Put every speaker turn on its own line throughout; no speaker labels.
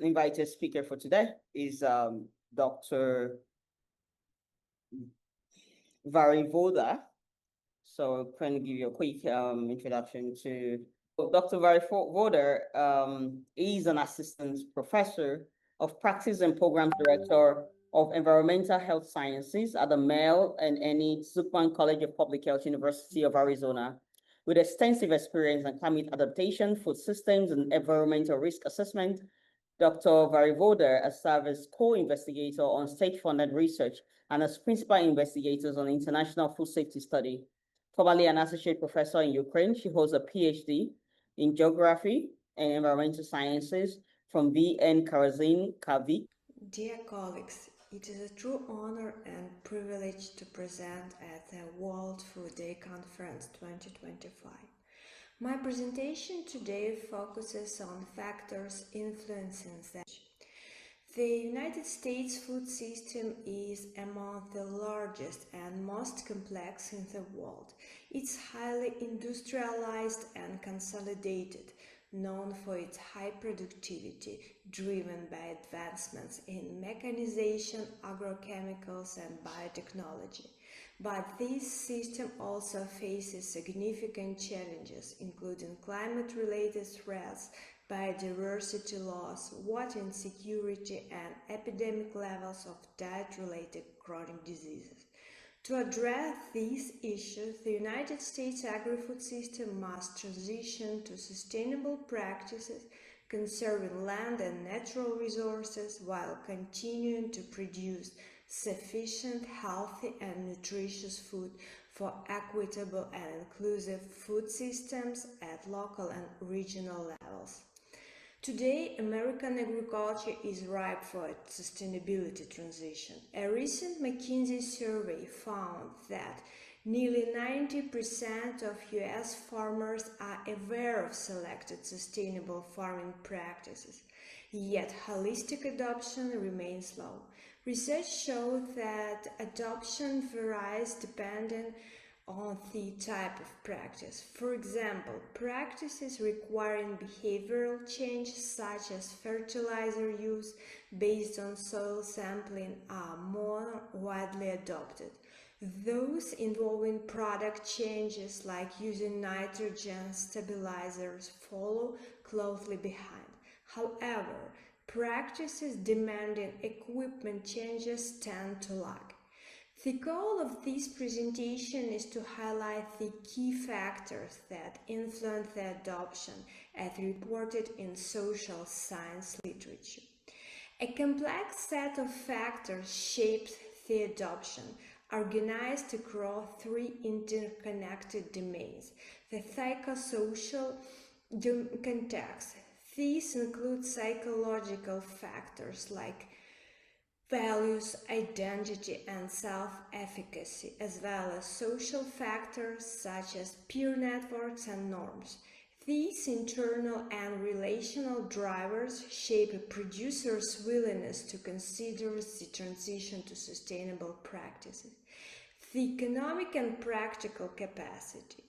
invited speaker for today is Dr. Varyvoda. So I'm going to give you a quick introduction to Dr. Varyvoda. Is an assistant professor of practice and program director of environmental health sciences at the Mel and Annie Zuckman College of Public Health, University of Arizona, with extensive experience in climate adaptation, food systems, and environmental risk assessment. Dr. Varyvoda has served as co-investigator on state-funded research and as principal investigator on international food safety study. Formerly an associate professor in Ukraine, she holds a PhD in geography and environmental sciences from VN Karazin Kavik.
Dear colleagues, it is a true honor and privilege to present at the World Food Day Conference 2025. My presentation today focuses on factors influencing that. The United States food system is among the largest and most complex in the world. It's highly industrialized and consolidated, known for its high productivity, driven by advancements in mechanization, agrochemicals, and biotechnology. But this system also faces significant challenges, including climate-related threats, biodiversity loss, water insecurity, and epidemic levels of diet-related chronic diseases. To address these issues, the United States agri-food system must transition to sustainable practices, conserving land and natural resources while continuing to produce sufficient, healthy, and nutritious food for equitable and inclusive food systems at local and regional levels. Today, American agriculture is ripe for a sustainability transition. A recent McKinsey survey found that nearly 90% of U.S. farmers are aware of selected sustainable farming practices, yet holistic adoption remains low. Research shows that adoption varies depending on the type of practice. For example, practices requiring behavioral change such as fertilizer use based on soil sampling are more widely adopted. Those involving product changes like using nitrogen stabilizers follow closely behind. However, practices demanding equipment changes tend to lag. The goal of this presentation is to highlight the key factors that influence the adoption as reported in social science literature. A complex set of factors shapes the adoption, organized across three interconnected domains. The psychosocial context. These include psychological factors like values, identity, and self-efficacy, as well as social factors such as peer networks and norms. These internal and relational drivers shape a producer's willingness to consider the transition to sustainable practices. The economic and practical capacity.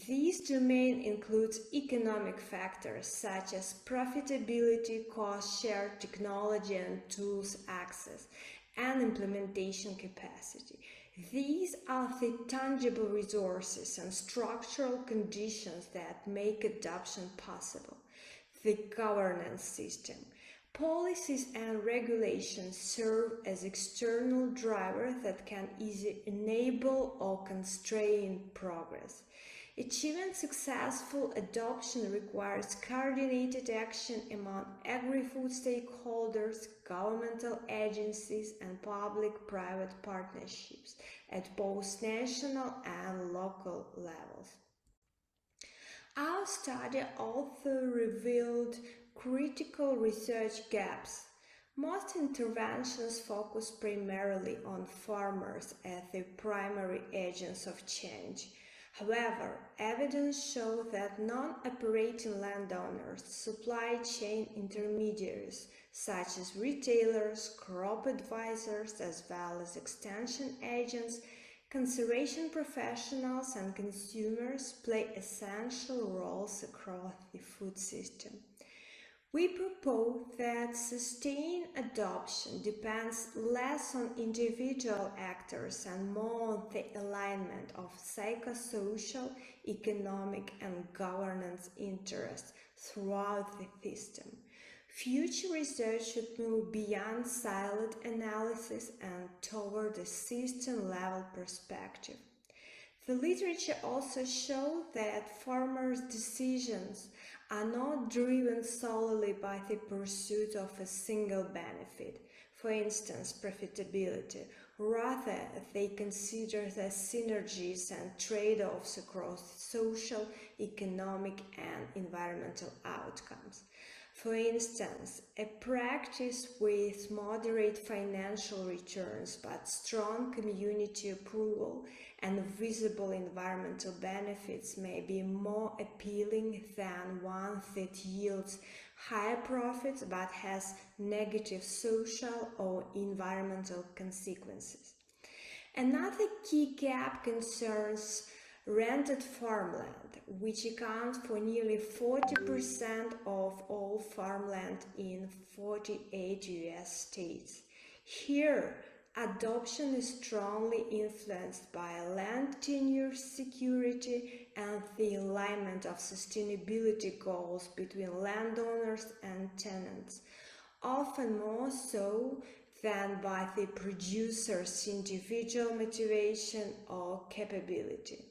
This domain includes economic factors such as profitability, cost share, technology and tools access, and implementation capacity. These are the tangible resources and structural conditions that make adoption possible. The governance system. Policies and regulations serve as external drivers that can either enable or constrain progress. Achieving successful adoption requires coordinated action among agri-food stakeholders, governmental agencies, and public-private partnerships at both national and local levels. Our study also revealed critical research gaps. Most interventions focus primarily on farmers as the primary agents of change. However, evidence shows that non-operating landowners, supply chain intermediaries such as retailers, crop advisors, as well as extension agents, conservation professionals, and consumers play essential roles across the food system. We propose that sustained adoption depends less on individual actors and more on the alignment of psychosocial, economic, and governance interests throughout the system. Future research should move beyond siloed analysis and toward a system-level perspective. The literature also shows that farmers' decisions are not driven solely by the pursuit of a single benefit, for instance, profitability. Rather, they consider the synergies and trade-offs across social, economic, and environmental outcomes. For instance, a practice with moderate financial returns but strong community approval and visible environmental benefits may be more appealing than one that yields higher profits but has negative social or environmental consequences. Another key gap concerns rented farmland, which accounts for nearly 40% of all farmland in 48 US states. Here, adoption is strongly influenced by land tenure security and the alignment of sustainability goals between landowners and tenants, often more so than by the producer's individual motivation or capability.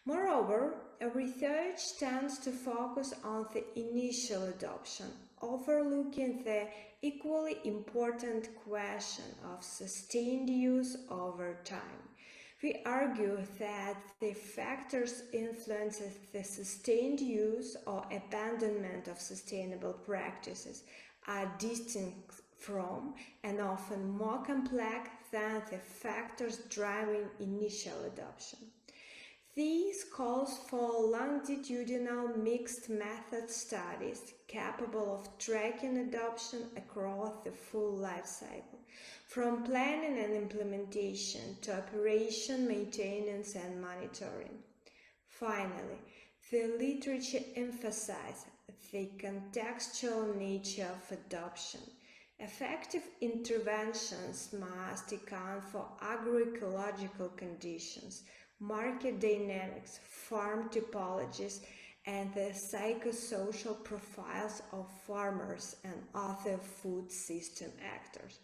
Moreover, research tends to focus on the initial adoption, overlooking the equally important question of sustained use over time. We argue that the factors influencing the sustained use or abandonment of sustainable practices are distinct from and often more complex than the factors driving initial adoption. This calls for longitudinal mixed method studies capable of tracking adoption across the full life cycle, from planning and implementation to operation, maintenance, and monitoring. Finally, the literature emphasizes the contextual nature of adoption. Effective interventions must account for agroecological conditions, market dynamics, farm typologies, and the psychosocial profiles of farmers and other food system actors.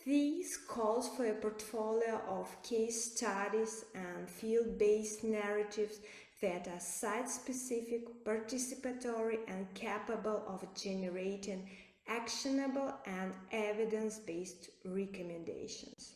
This calls for a portfolio of case studies and field-based narratives that are site-specific, participatory, and capable of generating actionable and evidence-based recommendations.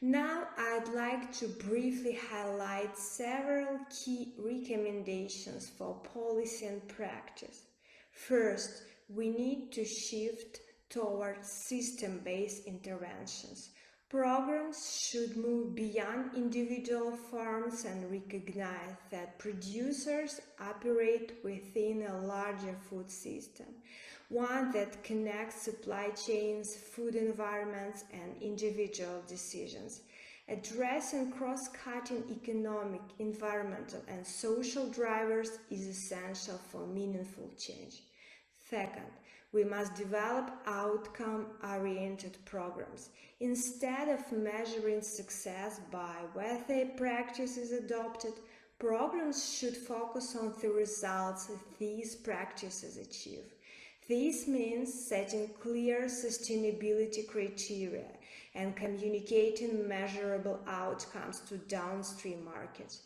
Now, I'd like to briefly highlight several key recommendations for policy and practice. First, we need to shift towards system-based interventions. Programs should move beyond individual farms and recognize that producers operate within a larger food system, one that connects supply chains, food environments, and individual decisions. Addressing cross-cutting economic, environmental, and social drivers is essential for meaningful change. Second, we must develop outcome-oriented programs. Instead of measuring success by whether a practice is adopted, programs should focus on the results these practices achieve. This means setting clear sustainability criteria and communicating measurable outcomes to downstream markets.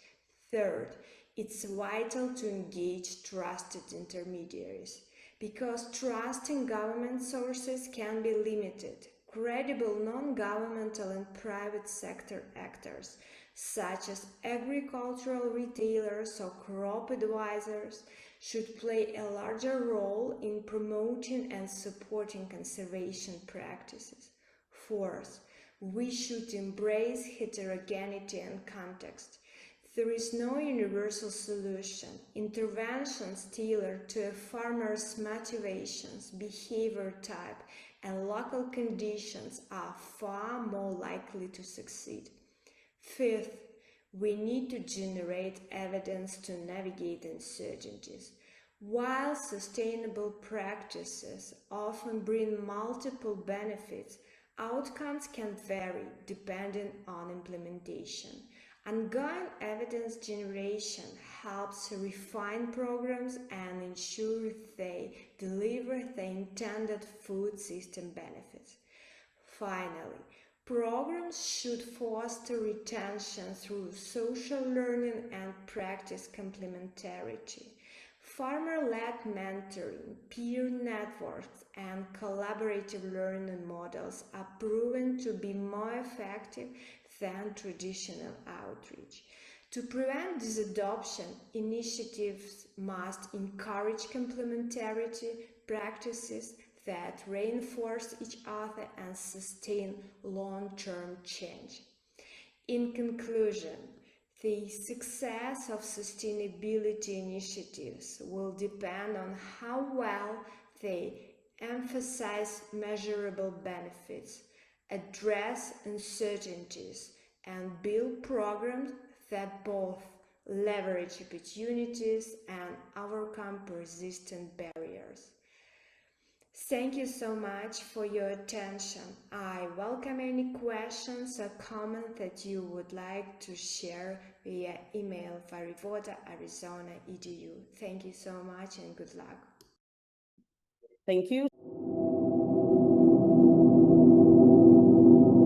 Third, it's vital to engage trusted intermediaries. Because trust in government sources can be limited, credible non-governmental and private sector actors, such as agricultural retailers or crop advisors, should play a larger role in promoting and supporting conservation practices. Fourth, we should embrace heterogeneity and context. There is no universal solution. Interventions tailored to a farmer's motivations, behavior type, and local conditions are far more likely to succeed. Fifth, we need to generate evidence to navigate uncertainties. While sustainable practices often bring multiple benefits, outcomes can vary depending on implementation. Ongoing evidence generation helps refine programs and ensure they deliver the intended food system benefits. Finally, programs should foster retention through social learning and practice complementarity. Farmer-led mentoring, peer networks, and collaborative learning models are proven to be more effective than traditional outreach. To prevent disadoption, initiatives must encourage complementarity practices that reinforce each other and sustain long-term change. In conclusion, the success of sustainability initiatives will depend on how well they emphasize measurable benefits, address uncertainties, and build programs that both leverage opportunities and overcome persistent barriers. Thank you so much for your attention. I welcome any questions or comments that you would like to share via email varyvoda@arizona.edu. Thank you so much and good luck.
Thank you.